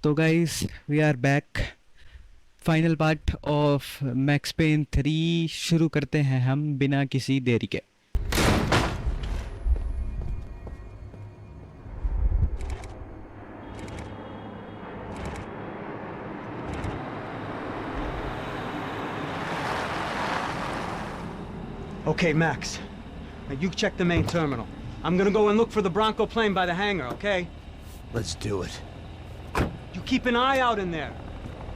तो guys we are back. Final part of Max Payne 3 शुरू करते हैं हम बिना किसी देरी के। Okay, Max. Now you check the main terminal. I'm gonna go and look for the Bronco plane by the hangar, okay? Let's do it. You keep an eye out in there.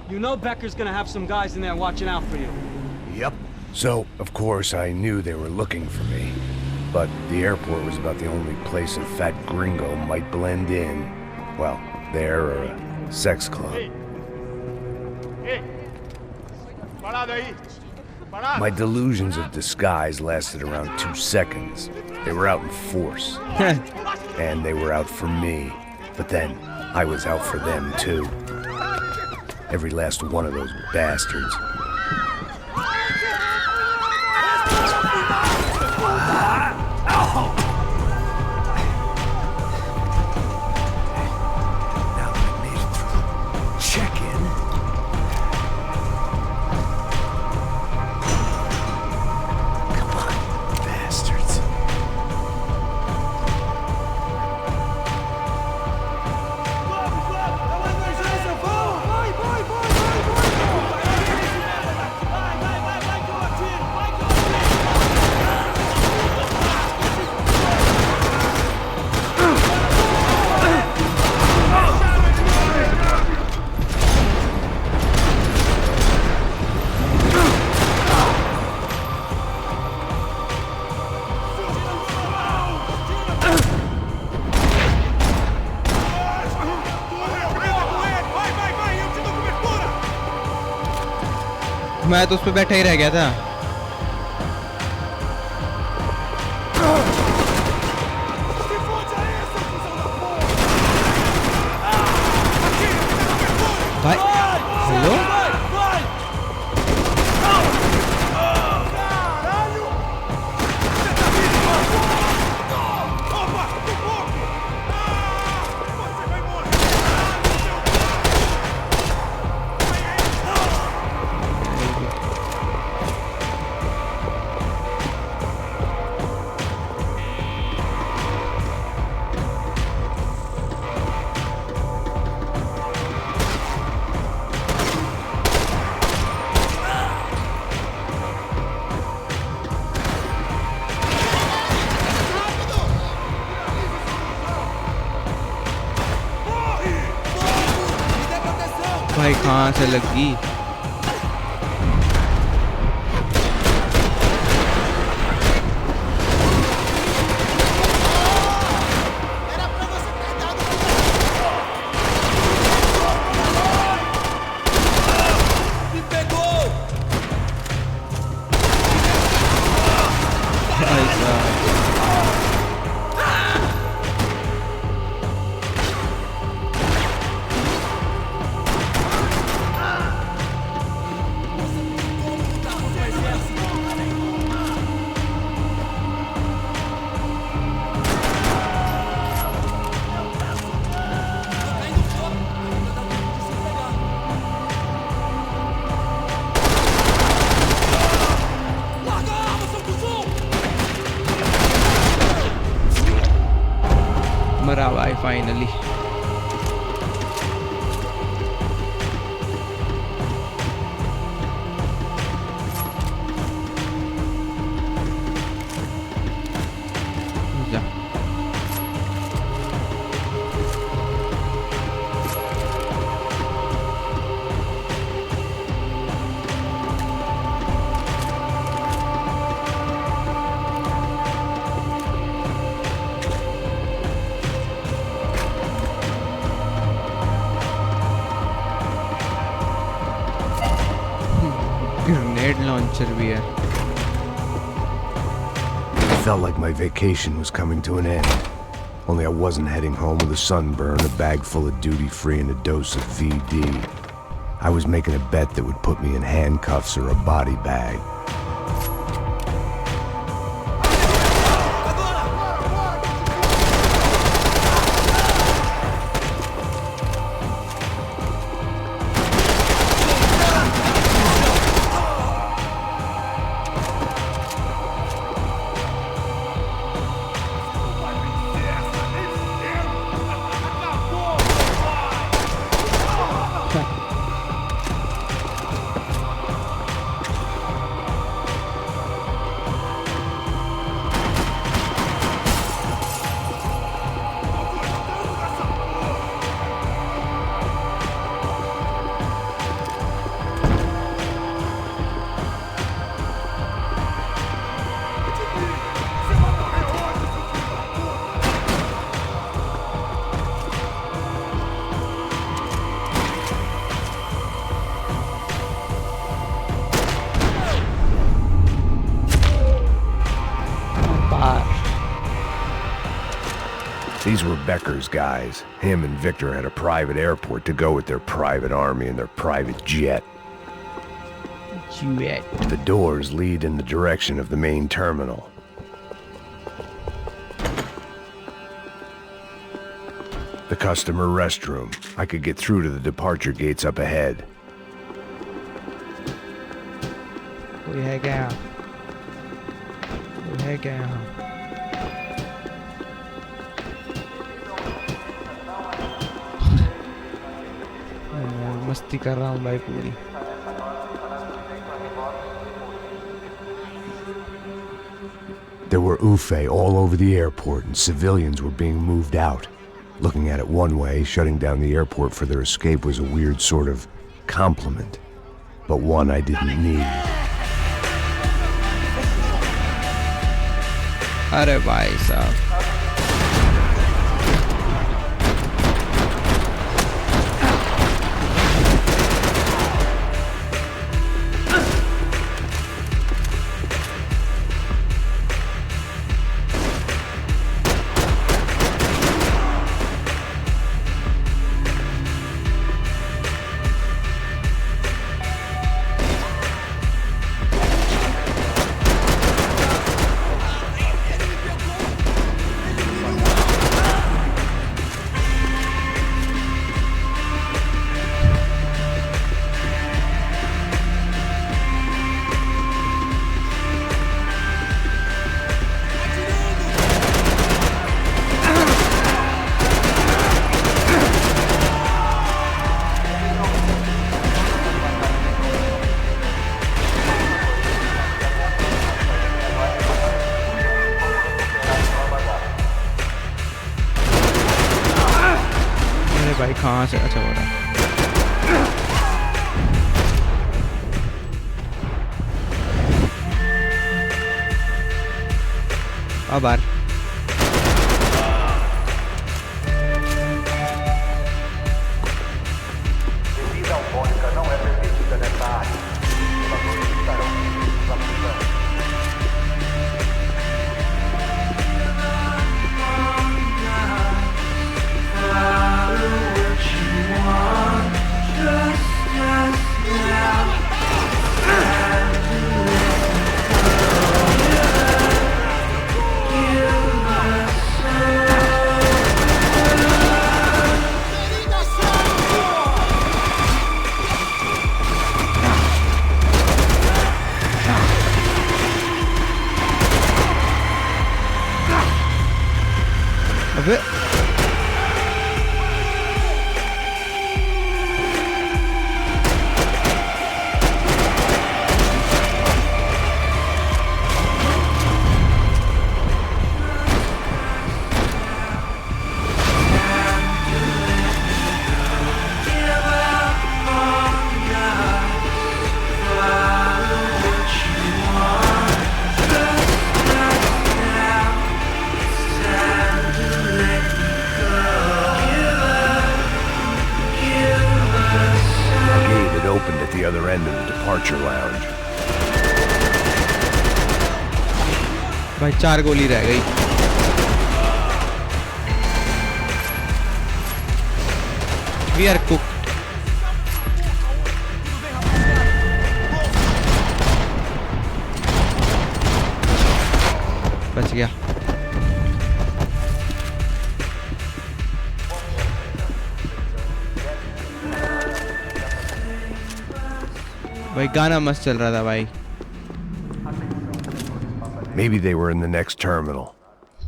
You know Becker's gonna have some guys in there watching out for you. Yep. So, of course, I knew they were looking for me. But the airport was about the only place a fat gringo might blend in. Well, there or a sex club. My delusions of disguise lasted around 2 seconds. They were out in force. And they were out for me. But then, I was out for them, too. Every last one of those bastards. Now that I made it through check-in. Come on, bastards. मैं तो उस पे बैठा ही रह गया था। भाई hello भाई कहाँ से लगी? मरा भाई फाइनली। ग्रेनेड लॉन्चर भी है। It felt like my vacation was coming to an end. Only I wasn't heading home with a sunburn, a bag full of duty-free, and a dose of VD. I was making a bet that would put me in handcuffs or a body bag. These were Becker's guys. Him and Victor had a private airport to go with their private army and their private jet. The doors lead in the direction of the main terminal. The customer restroom. I could get through to the departure gates up ahead. कोई है क्या? कोई है क्या यहाँ? मस्ती कर रहा हूँ भाई पूरी. There were UFE all over the airport and civilians were being moved out. Looking at it one way, shutting down the airport for their escape was a weird sort of compliment, but one I didn't need. अरे भाई साहब. भाई कहाँ से अच्छा हो रहा है. अब बार अबे Opened at the other end of the departure lounge. भाई 4 गोली रह गई. We are cooked. बच गया. भाई गाना मस्त चल रहा था भाई. Maybe they were in the next terminal.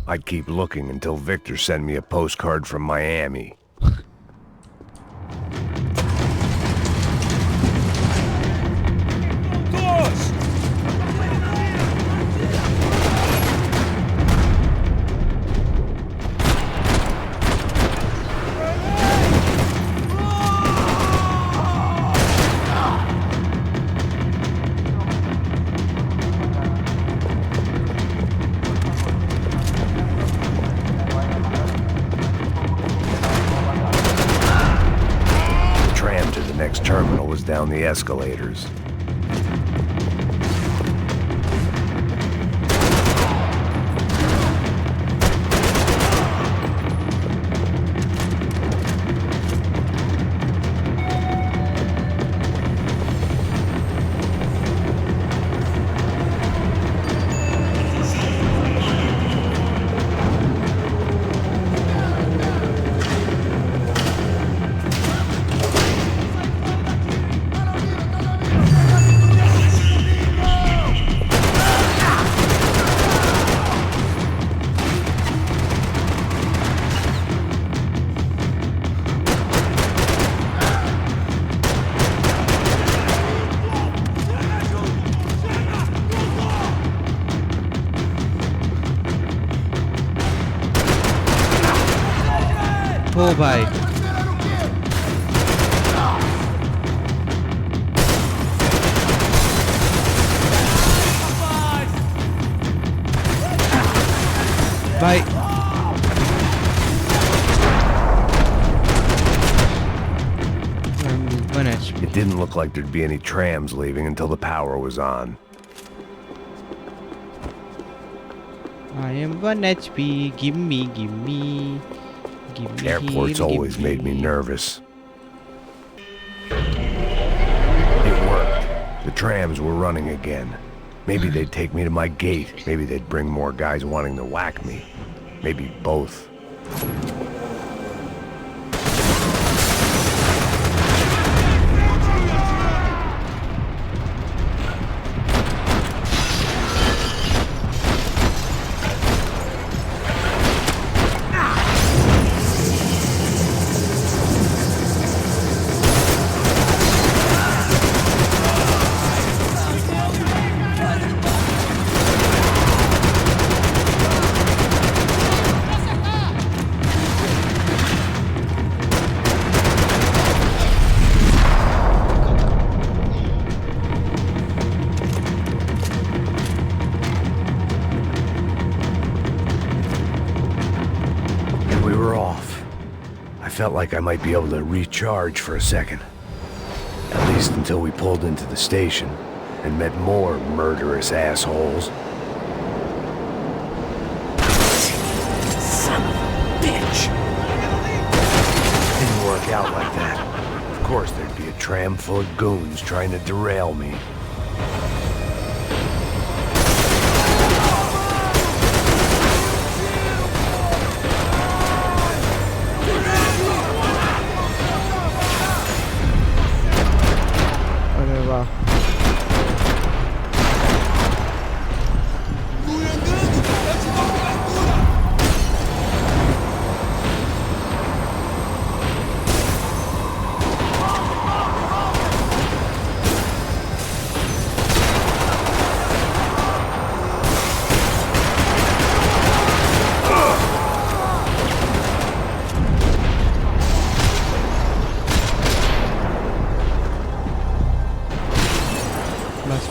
I'd keep looking until Victor sent me a postcard from Miami. Terminal was down the escalators. हो भाई भाई One HP. It didn't look like there'd be any trams leaving until the power was on. I am 1 HP. Give me, give me. Give me Airports heal, always give made me nervous. It worked. The trams were running again. Maybe they'd take me to my gate. Maybe they'd bring more guys wanting to whack me. Maybe both. I felt like I might be able to recharge for a second. At least until we pulled into the station and met more murderous assholes. Son of a bitch! Didn't work out like that. Of course there'd be a tram full of goons trying to derail me.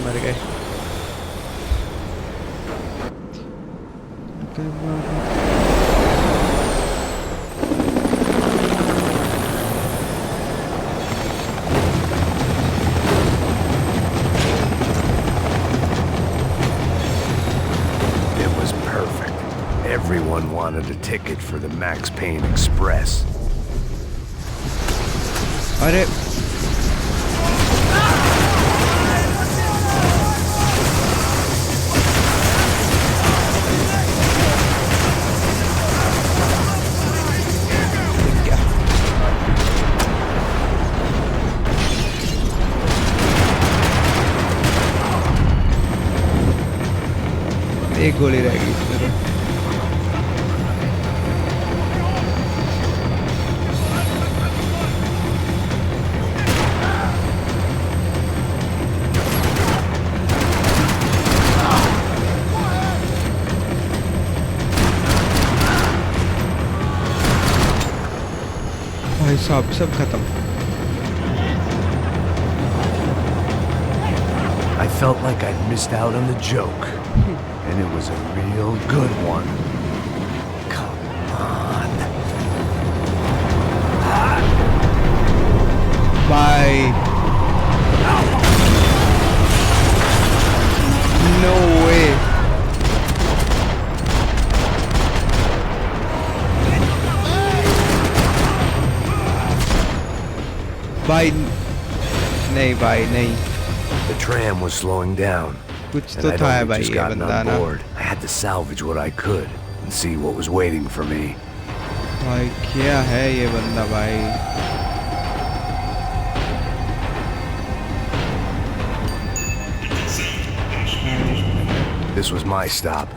मर गए It was perfect. Everyone wanted a ticket for the Max Payne Express. अरे एक गोली रहेगी इसमें तो भाई साहब सब खत्म I felt like I'd missed out on the joke. And it was a real good one. Come on. Bye. No way. Bye. नहीं भाई नहीं. The tram was slowing down. कुछ And तो I'd था only भाई just ये gotten बंदा on ना. board. I had to salvage what I could and see what was waiting for me. भाई क्या है ये बंदा भाई. This was my stop.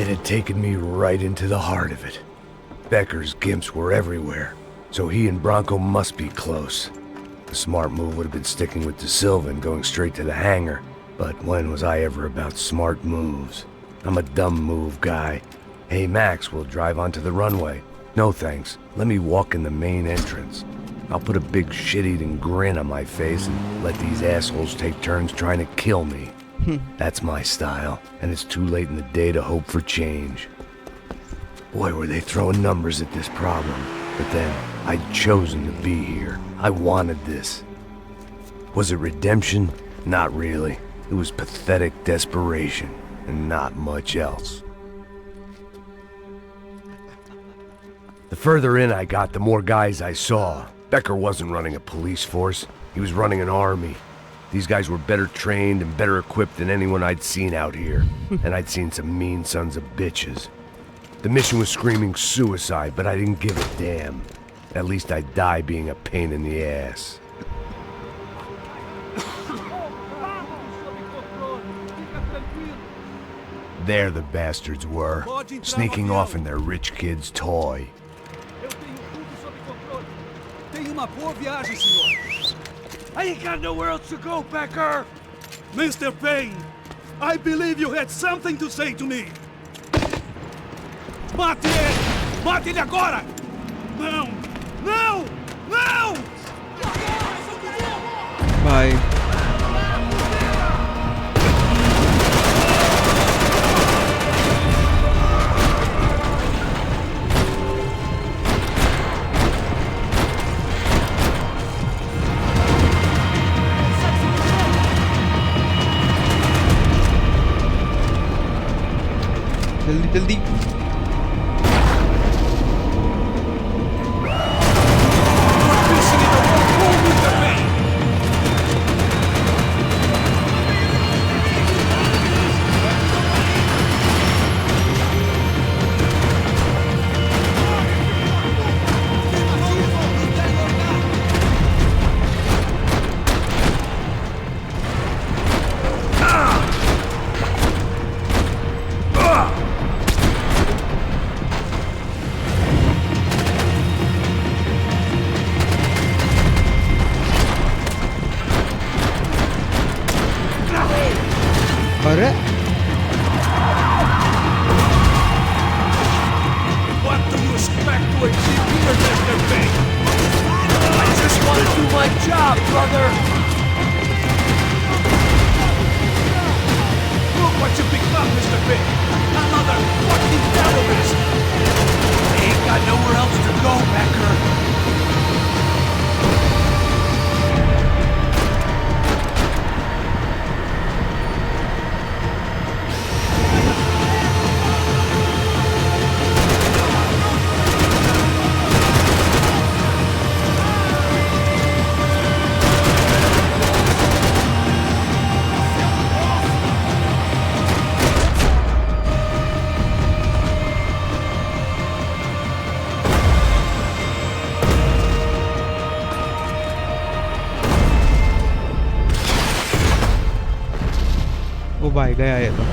It had taken me right into the heart of it. Becker's gimps were everywhere, so he and Bronco must be close. The smart move would have been sticking with De Silva and going straight to the hangar, But when was I ever about smart moves? I'm a dumb move guy. Hey Max, we'll drive onto the runway. No thanks, let me walk in the main entrance. I'll put a big shit-eating grin on my face and let these assholes take turns trying to kill me. That's my style, and it's too late in the day to hope for change. Boy, were they throwing numbers at this problem. But then, I'd chosen to be here. I wanted this. Was it redemption? Not really. It was pathetic desperation, and not much else. The further in I got, the more guys I saw. Becker wasn't running a police force. He was running an army. These guys were better trained and better equipped than anyone I'd seen out here. And I'd seen some mean sons of bitches. The mission was screaming suicide, but I didn't give a damn. At least I'd die being a pain in the ass. There the bastards were, sneaking off in their rich kid's toy. I ain't got nowhere else to go, Becker! Mr. Payne, I believe you had something to say to me. Mate ele! Mate ele agora! Não! Não! Não! भाई जल्दी जल्दी अरे What do you expect to achieve here, Mr. Payne? I just want to do my job, brother! Look what you become, Mr. Payne! Another fucking terrorist! Ain't got nowhere else to go, Becker! ओ भाई गया ये तो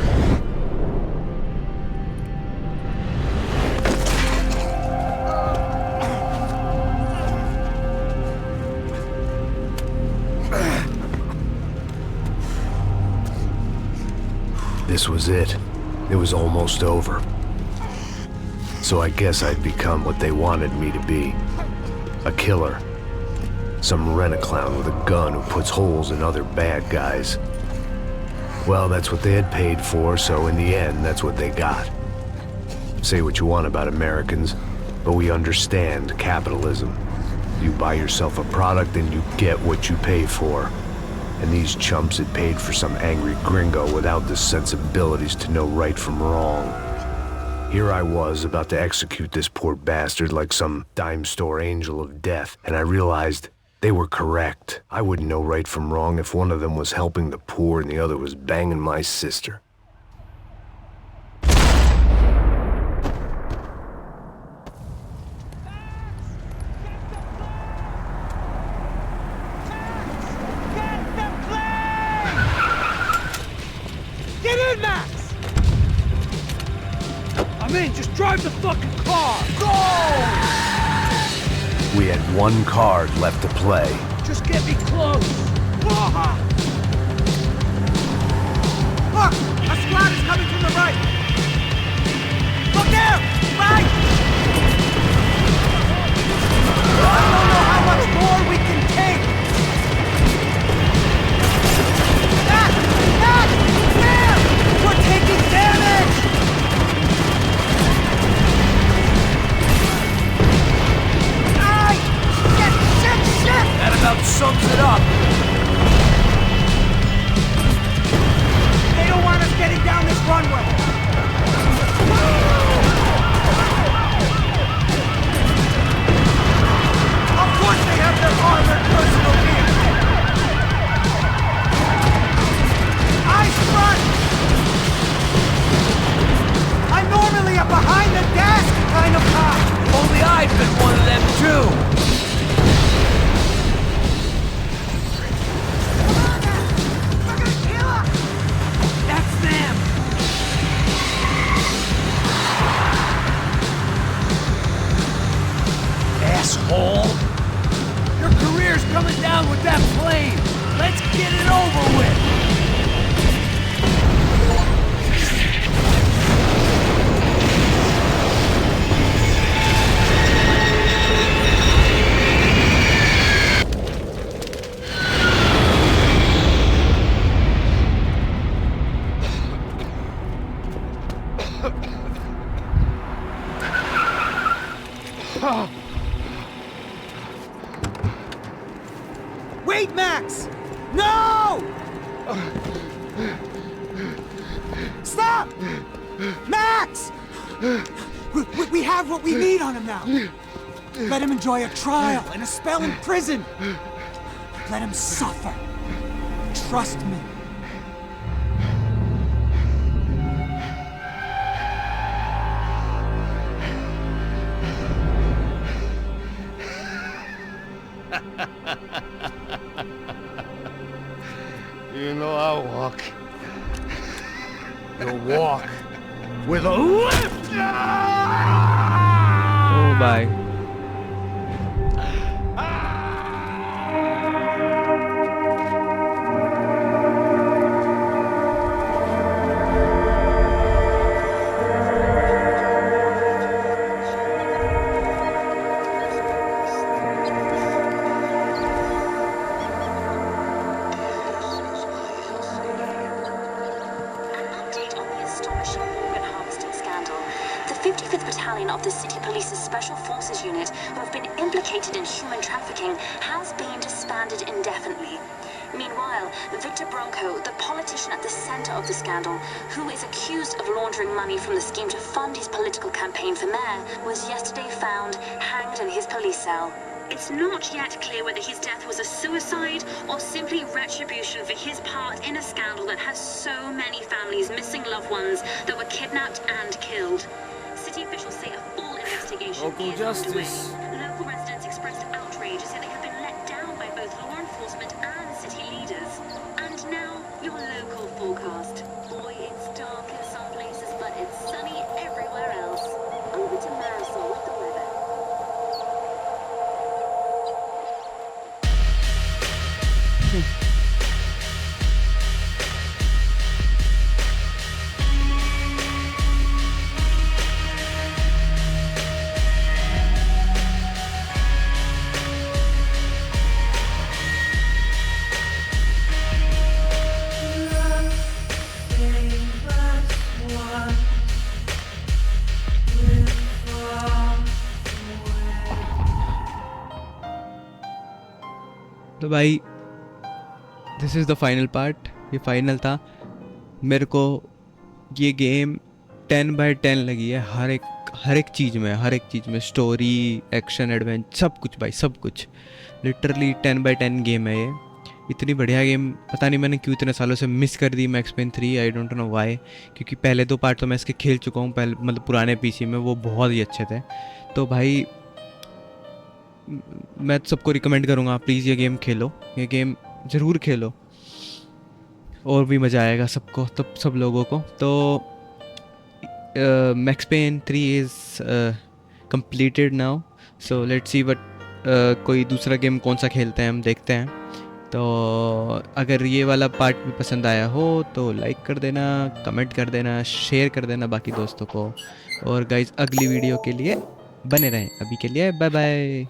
This was it. It was almost over. So I guess I'd become what they wanted me to be. A killer. Some rent-a-clown with a gun who puts holes in other bad guys. Well, that's what they had paid for, so in the end, that's what they got. Say what you want about Americans, but we understand capitalism. You buy yourself a product and you get what you pay for. And these chumps had paid for some angry gringo without the sensibilities to know right from wrong. Here I was, about to execute this poor bastard like some dime store angel of death, and I realized they were correct. I wouldn't know right from wrong if one of them was helping the poor and the other was banging my sister. Get in, Max! I'm in, just drive the fucking car! Go! We had one card left to play. Just get me close! sums it up. They don't want us getting down this runway. Of course they have their armored personal vehicle. Eyes front! I'm normally a behind-the-desk kind of cop. Only I've been one of them too. That's them! Asshole! Your career's coming down with that plane. Let's get it over with. Wait, Max! No! Stop! Max! We have what we need on him now. Let him enjoy a trial and a spell in prison. Let him suffer. Trust me. You know I'll walk. You'll walk with a lift! Oh bye. Of the City Police's Special Forces Unit who have been implicated in human trafficking has been disbanded indefinitely. Meanwhile, Victor Bronco, the politician at the center of the scandal, who is accused of laundering money from the scheme to fund his political campaign for mayor, was yesterday found hanged in his police cell. It's not yet clear whether his death was a suicide or simply retribution for his part in a scandal that has so many families missing loved ones that were kidnapped and killed. City officials say a full investigation Local is justice. underway. Local residents expressed outrage, say they have been let down by both law enforcement and city leaders. And now, your local forecast. Boy, it's dark in some places, but it's sunny everywhere else. Over to Marisol with the weather. तो भाई this is the final part. ये final था. मेरे को ये game 10/10 लगी है हर एक चीज़ में स्टोरी, एक्शन, एडवेंचर, सब कुछ भाई, सब कुछ. लिटरली 10/10 गेम है ये. इतनी बढ़िया गेम पता नहीं मैंने क्यों इतने सालों से मिस कर दी. Max Payne 3 I don't know why, क्योंकि पहले 2 पार्ट तो मैं इसके खेल चुका हूँ पहले, मतलब पुराने पीसी में, वो बहुत ही अच्छे थे. तो भाई मैं सबको रिकमेंड करूँगा, प्लीज़ ये गेम खेलो, ये गेम ज़रूर खेलो, और भी मज़ा आएगा सबको, तब सब लोगों को. तो Max Payne 3 is completed now. So let's see but कोई दूसरा गेम कौन सा खेलते हैं, हम देखते हैं. तो अगर ये वाला पार्ट भी पसंद आया हो तो लाइक कर देना, कमेंट कर देना, शेयर कर देना बाकी दोस्तों को. और गाइज अगली वीडियो के लिए बने रहें. अभी के लिए बाय बाय.